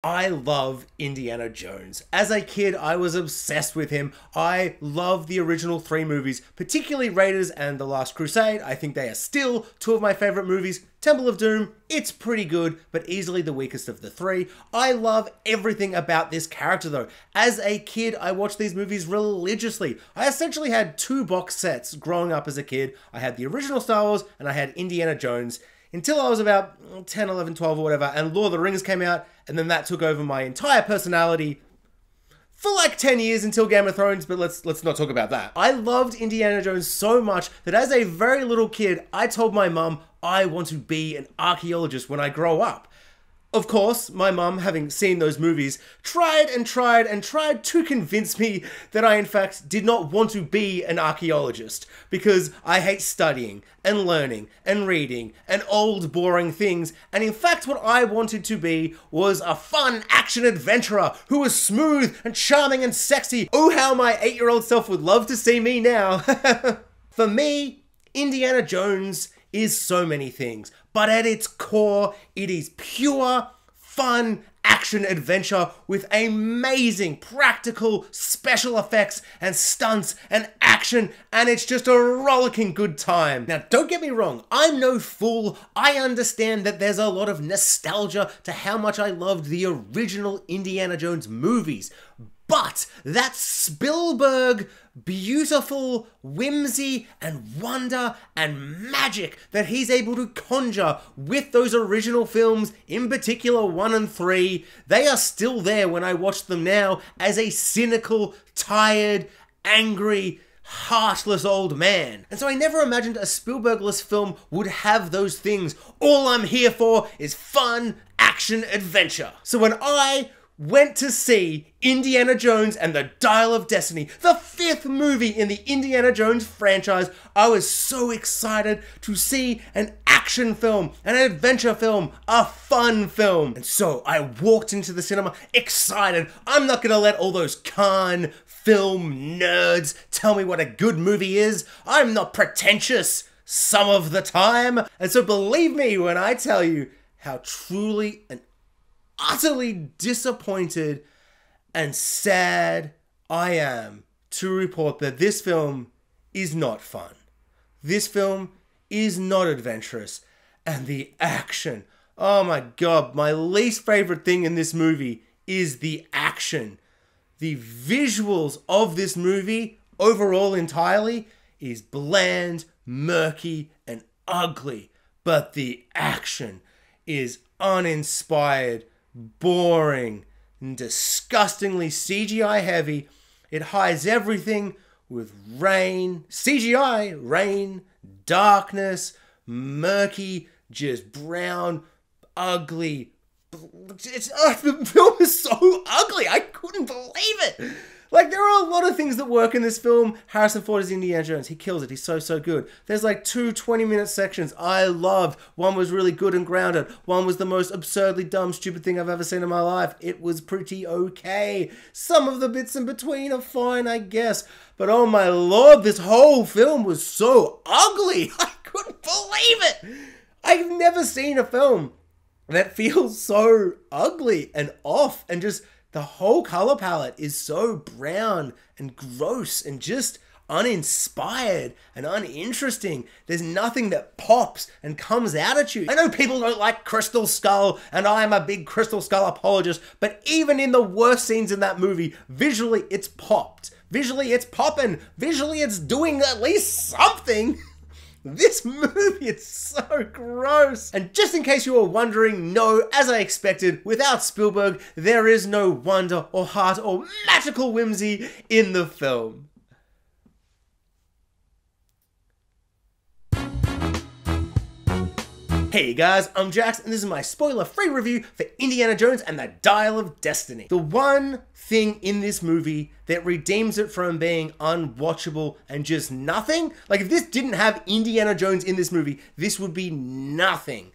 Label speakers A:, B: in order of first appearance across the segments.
A: I love Indiana Jones. As a kid, I was obsessed with him. I love the original three movies, particularly Raiders and The Last Crusade. I think they are still two of my favorite movies. Temple of Doom, it's pretty good, but easily the weakest of the three. I love everything about this character though. As a kid, I watched these movies religiously. I essentially had two box sets growing up as a kid. I had the original Star Wars and I had Indiana Jones. Until I was about 10, 11, 12 or whatever, and Lord of the Rings came out, and then that took over my entire personality for like 10 years until Game of Thrones, but let's not talk about that. I loved Indiana Jones so much that as a very little kid, I told my mum I want to be an archaeologist when I grow up. Of course, my mum, having seen those movies, tried to convince me that I in fact did not want to be an archaeologist because I hate studying and learning and reading and old boring things, and in fact what I wanted to be was a fun action adventurer who was smooth and charming and sexy. Oh, how my 8-year-old self would love to see me now. For me, Indiana Jones is so many things, but at its core, it is pure, fun, action adventure with amazing practical special effects and stunts and action, and it's just a rollicking good time. Now, don't get me wrong, I'm no fool. I understand that there's a lot of nostalgia to how much I loved the original Indiana Jones movies, but that Spielberg beautiful whimsy and wonder and magic that he's able to conjure with those original films, in particular 1 and 3, they are still there when I watch them now as a cynical, tired, angry, heartless old man. And so I never imagined a Spielbergless film would have those things. All I'm here for is fun, action, adventure. So when I went to see Indiana Jones and the Dial of Destiny, the 5th movie in the Indiana Jones franchise, I was so excited to see an action film, an adventure film, a fun film. And so I walked into the cinema excited. I'm not gonna let all those Cannes film nerds tell me what a good movie is. I'm not pretentious some of the time. And so believe me when I tell you how truly and utterly disappointed and sad I am to report that this film is not fun. This film is not adventurous. And the action, oh my god, my least favorite thing in this movie is the action. The visuals of this movie, overall entirely, is bland, murky, and ugly. But the action is uninspired, boring, and disgustingly CGI heavy. It hides everything with rain, CGI, rain, darkness, murky, just brown, ugly. The film is so ugly, I couldn't believe it. Like, there are a lot of things that work in this film. Harrison Ford is Indiana Jones. He kills it. He's so good. There's like 2 20-minute sections I loved. One was really good and grounded. One was the most absurdly dumb, stupid thing I've ever seen in my life. It was pretty okay. Some of the bits in between are fine, I guess. But oh my lord, this whole film was so ugly. I couldn't believe it. I've never seen a film that feels so ugly and off, and just the whole color palette is so brown and gross and just uninspired and uninteresting. There's nothing that pops and comes out at you. I know people don't like Crystal Skull, and I am a big Crystal Skull apologist, but even in the worst scenes in that movie, visually it's popped. Visually it's popping. Visually it's doing at least something. This movie, it's so gross. And just in case you were wondering, no, as I expected, without Spielberg, there is no wonder or heart or magical whimsy in the film. Hey guys, I'm Jax, and this is my spoiler-free review for Indiana Jones and the Dial of Destiny. The one thing in this movie that redeems it from being unwatchable and just nothing, like if this didn't have Indiana Jones in this movie, this would be nothing.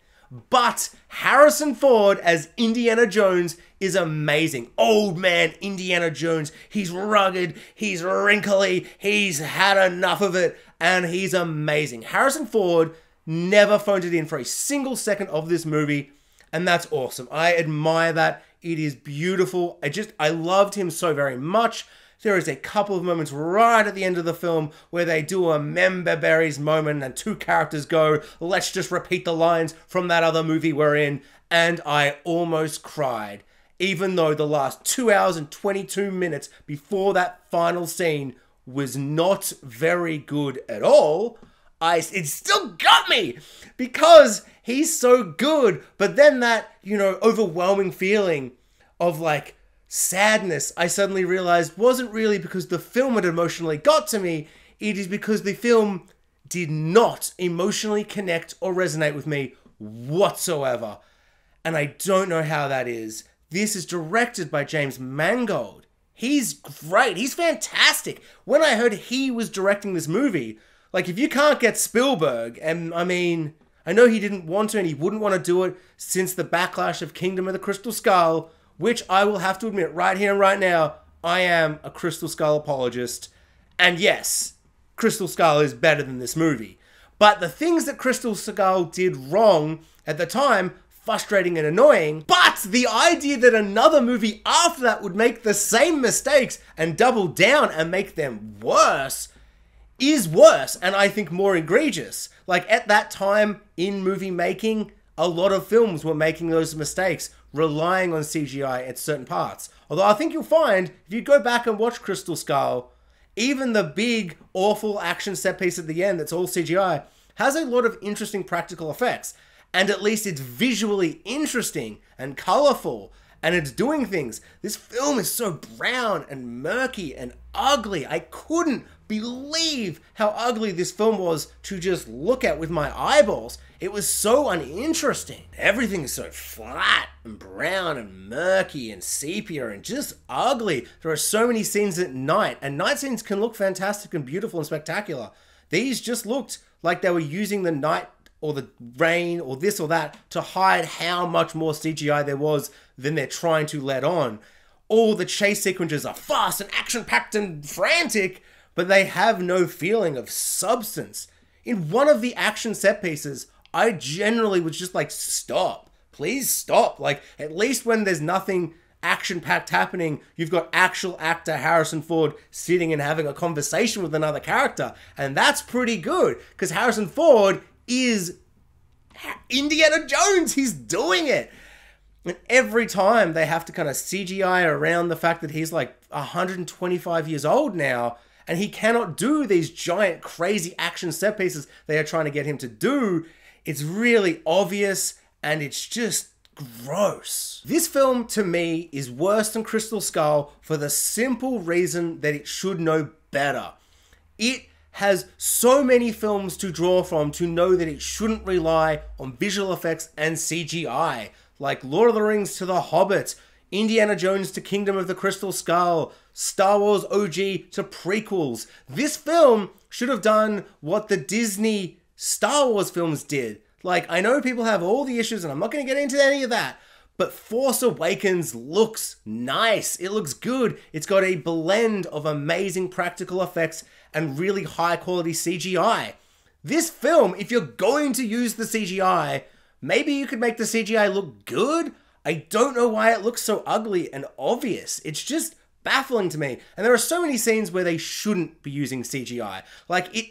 A: But Harrison Ford as Indiana Jones is amazing. Old man Indiana Jones, he's rugged, he's wrinkly, he's had enough of it, and he's amazing. Harrison Ford never phoned it in for a single second of this movie, and that's awesome. I admire that It is beautiful. I loved him so very much. There is a couple of moments right at the end of the film where they do a member berries moment and two characters go, let's just repeat the lines from that other movie we're in. And I almost cried. Even though the last 2 hours and 22 minutes before that final scene was not very good at all, it still got me because he's so good. But then that, overwhelming feeling of like sadness, I suddenly realized wasn't really because the film had emotionally got to me. It is because the film did not emotionally connect or resonate with me whatsoever. And I don't know how that is. This is directed by James Mangold. He's great. He's fantastic. When I heard he was directing this movie, like if you can't get Spielberg, and I mean, I know he didn't want to and he wouldn't want to do it since the backlash of Kingdom of the Crystal Skull, which I will have to admit right here and right now, I am a Crystal Skull apologist. And yes, Crystal Skull is better than this movie. But the things that Crystal Skull did wrong at the time, frustrating and annoying, but the idea that another movie after that would make the same mistakes and double down and make them worse is worse, and I think more egregious. Like at that time in movie making, a lot of films were making those mistakes, relying on CGI at certain parts. Although I think you'll find, if you go back and watch Crystal Skull, even the big, awful action set piece at the end that's all CGI has a lot of interesting practical effects. And at least it's visually interesting and colorful and it's doing things. This film is so brown and murky and ugly. I couldn't believe how ugly this film was to just look at with my eyeballs. It was so uninteresting. Everything is so flat and brown and murky and sepia and just ugly. There are so many scenes at night, and night scenes can look fantastic and beautiful and spectacular. These just looked like they were using the night or the rain or this or that to hide how much more CGI there was than they're trying to let on. All the chase sequences are fast and action-packed and frantic, but they have no feeling of substance. In one of the action set pieces, I generally was just like, stop. Please stop. Like, at least when there's nothing action-packed happening, you've got actual actor Harrison Ford sitting and having a conversation with another character. And that's pretty good, because Harrison Ford is Indiana Jones. He's doing it. And every time they have to kind of CGI around the fact that he's like 125 years old now, and he cannot do these giant, crazy action set pieces they are trying to get him to do, it's really obvious and it's just gross. This film, to me, is worse than Crystal Skull for the simple reason that it should know better. It has so many films to draw from to know that it shouldn't rely on visual effects and CGI, like Lord of the Rings to The Hobbit, Indiana Jones to Kingdom of the Crystal Skull, Star Wars OG to prequels. This film should have done what the Disney Star Wars films did. Like, I know people have all the issues, and I'm not going to get into any of that, but Force Awakens looks nice. It looks good. It's got a blend of amazing practical effects and really high quality CGI. This film, if you're going to use the CGI, maybe you could make the CGI look good. I don't know why it looks so ugly and obvious. It's just baffling to me. And there are so many scenes where they shouldn't be using CGI.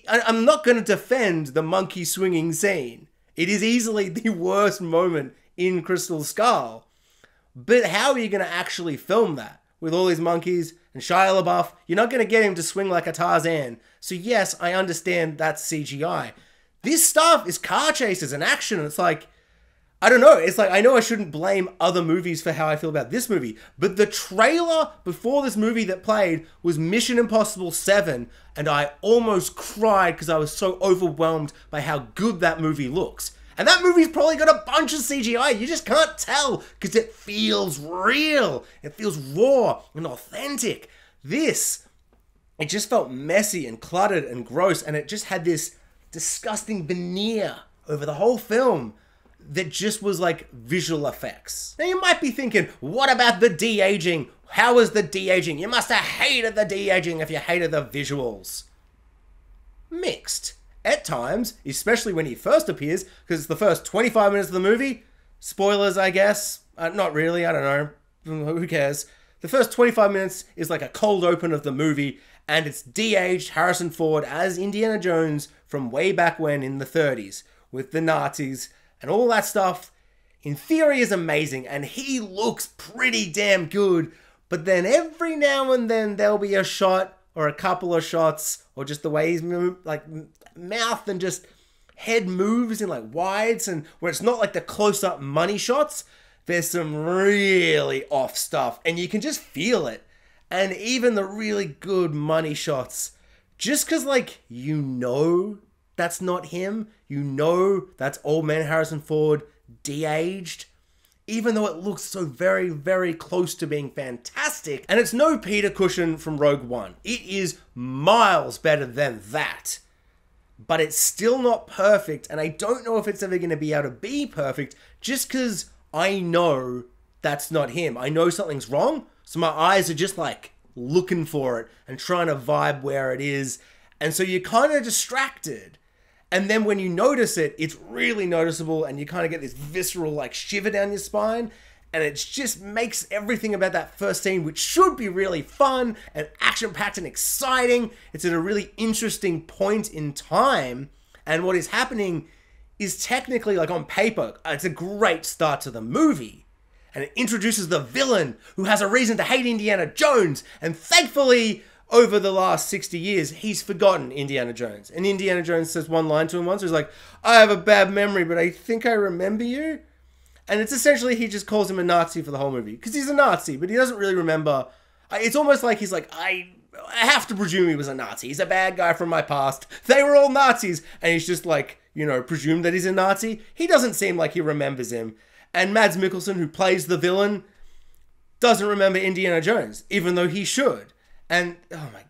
A: I'm not going to defend the monkey swinging scene. It is easily the worst moment in Crystal Skull. But how are you going to actually film that? With all these monkeys and Shia LaBeouf, you're not going to get him to swing like a Tarzan. So yes, I understand that's CGI. This stuff is car chases and action, and it's like, I don't know. It's like, I know I shouldn't blame other movies for how I feel about this movie, but the trailer before this movie that played was Mission Impossible 7, and I almost cried because I was so overwhelmed by how good that movie looks. And that movie's probably got a bunch of CGI. You just can't tell because it feels real. It feels raw and authentic. This, it just felt messy and cluttered and gross, and it just had this disgusting veneer over the whole film that just was like visual effects. Now you might be thinking, what about the de-aging? How was the de-aging? You must have hated the de-aging if you hated the visuals. Mixed. At times, especially when he first appears, because it's the first 25 minutes of the movie. Spoilers, I guess. Not really, I don't know. who cares? The first 25 minutes is like a cold open of the movie, and it's de-aged Harrison Ford as Indiana Jones from way back when in the 30s with the Nazis and all that stuff. In theory is amazing, and he looks pretty damn good, but then every now and then there'll be a shot or a couple of shots, or just the way he's like mouth and just head moves in like wides, and where it's not like the close-up money shots. There's some really off stuff, and you can just feel it. And even the really good money shots, just because, like, you know that's not him, you know that's old man Harrison Ford de-aged, even though it looks so very, very close to being fantastic. And it's no Peter Cushing from Rogue One. It is miles better than that. But it's still not perfect, and I don't know if it's ever going to be able to be perfect, just because I know that's not him. I know something's wrong, so my eyes are just like looking for it and trying to vibe where it is. And so you're kind of distracted. And then when you notice it, it's really noticeable, and you kind of get this visceral like shiver down your spine. And it just makes everything about that first scene, which should be really fun and action-packed and exciting. It's at a really interesting point in time. And what is happening is technically, like on paper, it's a great start to the movie. And it introduces the villain who has a reason to hate Indiana Jones. And thankfully, over the last 60 years, he's forgotten Indiana Jones. And Indiana Jones says one line to him once. He's like, I have a bad memory, but I think I remember you. And it's essentially, he just calls him a Nazi for the whole movie. Because he's a Nazi, but he doesn't really remember. It's almost like he's like, I have to presume he was a Nazi. He's a bad guy from my past. They were all Nazis. And he's just like, you know, presumed that he's a Nazi. He doesn't seem like he remembers him. And Mads Mikkelsen, who plays the villain, doesn't remember Indiana Jones, even though he should. And, oh my,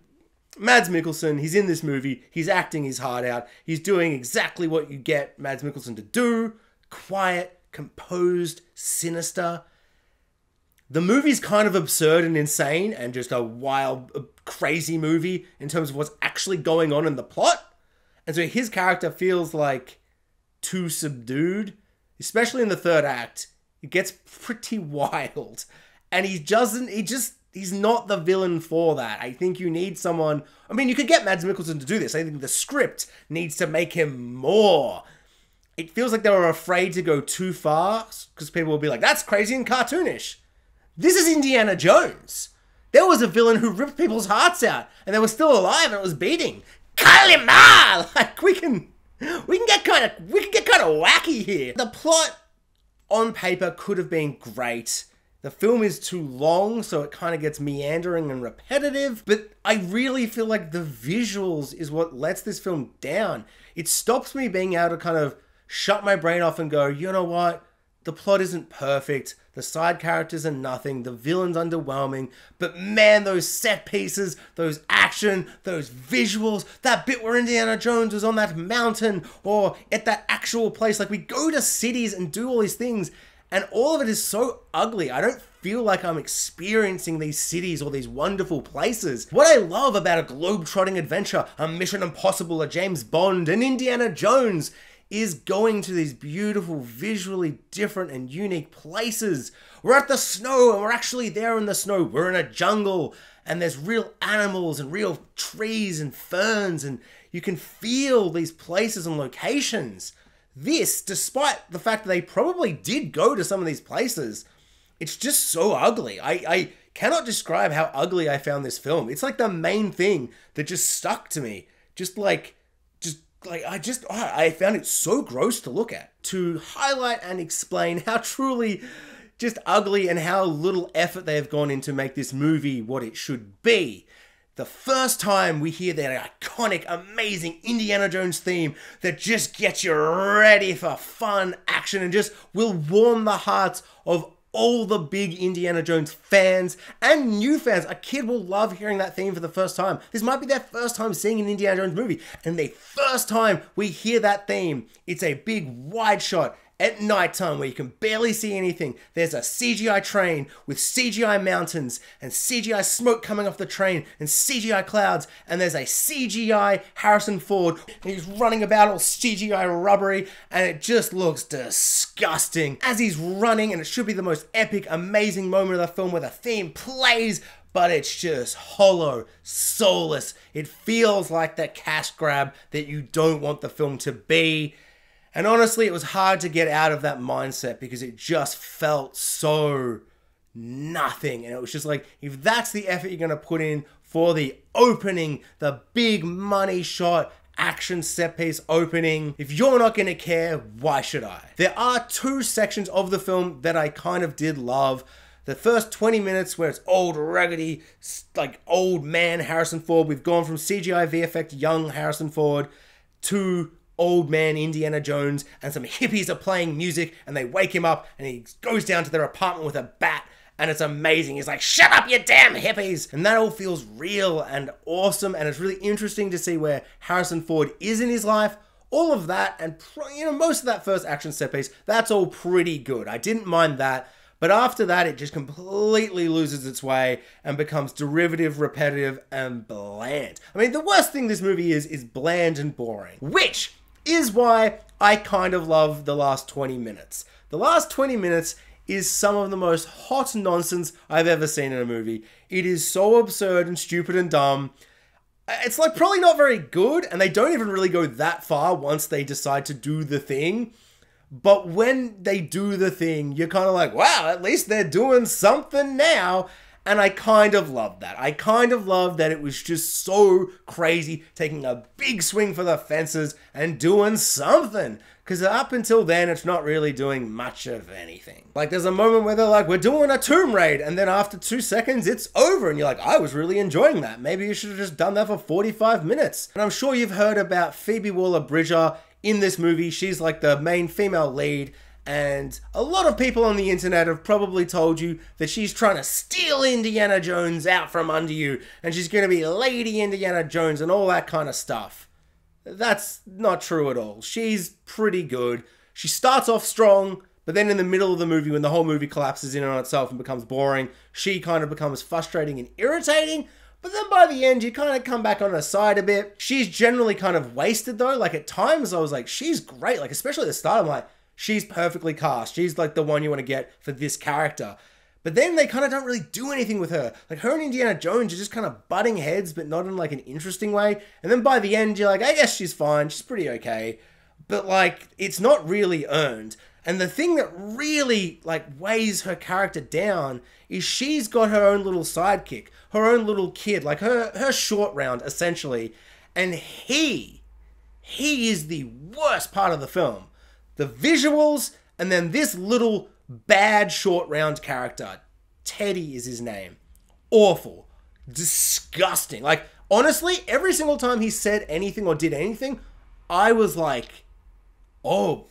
A: Mads Mikkelsen, he's in this movie. He's acting his heart out. He's doing exactly what you get Mads Mikkelsen to do. Quiet, composed, sinister. The movie's kind of absurd and insane and just a wild, crazy movie in terms of what's actually going on in the plot. And so his character feels like too subdued, especially in the third act. It gets pretty wild. And he's not the villain for that. I think you need someone, I mean, you could get Mads Mikkelsen to do this. I think the script needs to make him more. It feels like they were afraid to go too far because people will be like, that's crazy and cartoonish. This is Indiana Jones. There was a villain who ripped people's hearts out and they were still alive and it was beating. Kalima! Like we can get kind of wacky here. The plot on paper could have been great. The film is too long, so it kind of gets meandering and repetitive, but I really feel like the visuals is what lets this film down. It stops me being able to kind of shut my brain off and go, you know what? The plot isn't perfect. The side characters are nothing. The villain's underwhelming. But man, those set pieces, those action, those visuals, that bit where Indiana Jones was on that mountain or at that actual place. Like we go to cities and do all these things and all of it is so ugly. I don't feel like I'm experiencing these cities or these wonderful places. What I love about a globe-trotting adventure, a Mission Impossible, a James Bond, an Indiana Jones is going to these beautiful, visually different and unique places. We're at the snow and we're actually there in the snow. We're in a jungle and there's real animals and real trees and ferns and you can feel these places and locations. This, despite the fact that they probably did go to some of these places, it's just so ugly. I cannot describe how ugly I found this film. It's like the main thing that just stuck to me. I found it so gross to look at. To highlight and explain how truly just ugly and how little effort they have gone in to make this movie what it should be. The first time we hear that iconic, amazing Indiana Jones theme that just gets you ready for fun, action, and just will warm the hearts of all the big Indiana Jones fans and new fans. A kid will love hearing that theme for the first time. This might be their first time seeing an Indiana Jones movie. And the first time we hear that theme, it's a big wide shot. at nighttime where you can barely see anything. There's a CGI train with CGI mountains and CGI smoke coming off the train and CGI clouds, and there's a CGI Harrison Ford and he's running about all CGI rubbery, and it just looks disgusting as he's running, and it should be the most epic, amazing moment of the film where the theme plays, but it's just hollow, soulless. It feels like that cash grab that you don't want the film to be. And honestly, it was hard to get out of that mindset because it just felt so nothing. And it was just like, if that's the effort you're going to put in for the opening, the big money shot, action set piece opening, if you're not going to care, why should I? There are two sections of the film that I kind of did love. The first 20 minutes where it's old, raggedy, like old man Harrison Ford. We've gone from CGI VFX young Harrison Ford to old man Indiana Jones, and some hippies are playing music and they wake him up and he goes down to their apartment with a bat, and it's amazing. He's like, shut up, you damn hippies. And that all feels real and awesome, and it's really interesting to see where Harrison Ford is in his life. All of that, and most of that first action set piece, that's all pretty good. I didn't mind that. But after that, it just completely loses its way and becomes derivative, repetitive, and bland. I mean, the worst thing this movie is bland and boring, which is why I kind of love the last 20 minutes. The last 20 minutes is some of the most hot nonsense I've ever seen in a movie. It is so absurd and stupid and dumb. It's like probably not very good, and they don't even really go that far once they decide to do the thing. But when they do the thing, you're kind of like, wow, at least they're doing something now. And I kind of love that. I kind of love that it was just so crazy, taking a big swing for the fences and doing something. Because up until then, it's not really doing much of anything. Like, there's a moment where they're like, we're doing a tomb raid. And then after 2 seconds, it's over. And you're like, I was really enjoying that. Maybe you should have just done that for 45 minutes. And I'm sure you've heard about Phoebe Waller-Bridger in this movie. She's like the main female lead, and a lot of people on the internet have probably told you that she's trying to steal Indiana Jones out from under you, and she's going to be Lady Indiana Jones and all that kind of stuff. That's not true at all. She's pretty good. She starts off strong, but then in the middle of the movie, when the whole movie collapses in on itself and becomes boring, she kind of becomes frustrating and irritating. But then by the end, you kind of come back on her side a bit. She's generally kind of wasted though. Like at times I was like, she's great. Like especially at the start, I'm like, she's perfectly cast. She's like the one you want to get for this character. But then they kind of don't really do anything with her. Like her and Indiana Jones are just kind of butting heads, but not in like an interesting way. And then by the end, you're like, I guess she's fine. She's pretty okay. But like, it's not really earned. And the thing that really like weighs her character down is she's got her own little sidekick, her own little kid, like her short round essentially. And he is the worst part of the film. The visuals, and then this little bad short round character. Teddy is his name. Awful. Disgusting. Like honestly, every single time he said anything or did anything, I was like, oh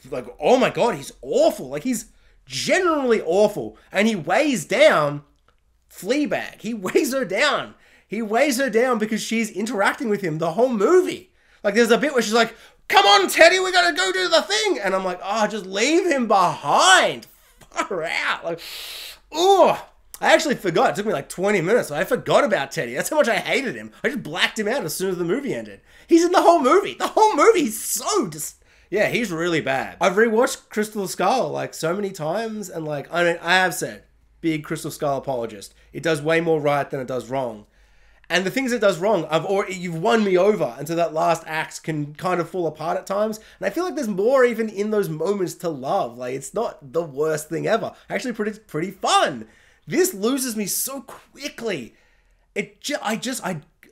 A: my God, he's awful. Like he's generally awful. And he weighs down Fleabag. He weighs her down. He weighs her down because she's interacting with him the whole movie. Like there's a bit where she's like, come on, Teddy, we gotta go do the thing. And I'm like, oh, just leave him behind. Far out. Like, oh, I actually forgot. It took me like 20 minutes. I forgot about Teddy. That's how much I hated him. I just blacked him out as soon as the movie ended. He's in the whole movie. The whole movie. He's so yeah, he's really bad. I've rewatched Crystal Skull like so many times, and like, I mean, I have said, big Crystal Skull apologist. It does way more right than it does wrong. And the things it does wrong, you've won me over until that last act can kind of fall apart at times. And I feel like there's more even in those moments to love. Like, it's not the worst thing ever. Actually, pretty fun. This loses me so quickly.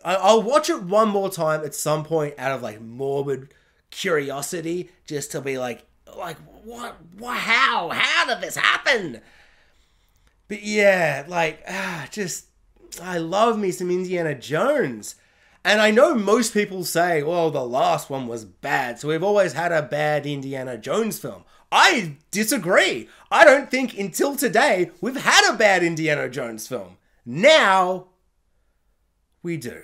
A: I'll watch it one more time at some point out of like morbid curiosity, just to be like what, how did this happen? But yeah, like, I love me some Indiana Jones. And I know most people say, well, the last one was bad, so we've always had a bad Indiana Jones film. I disagree. I don't think until today we've had a bad Indiana Jones film. Now we do.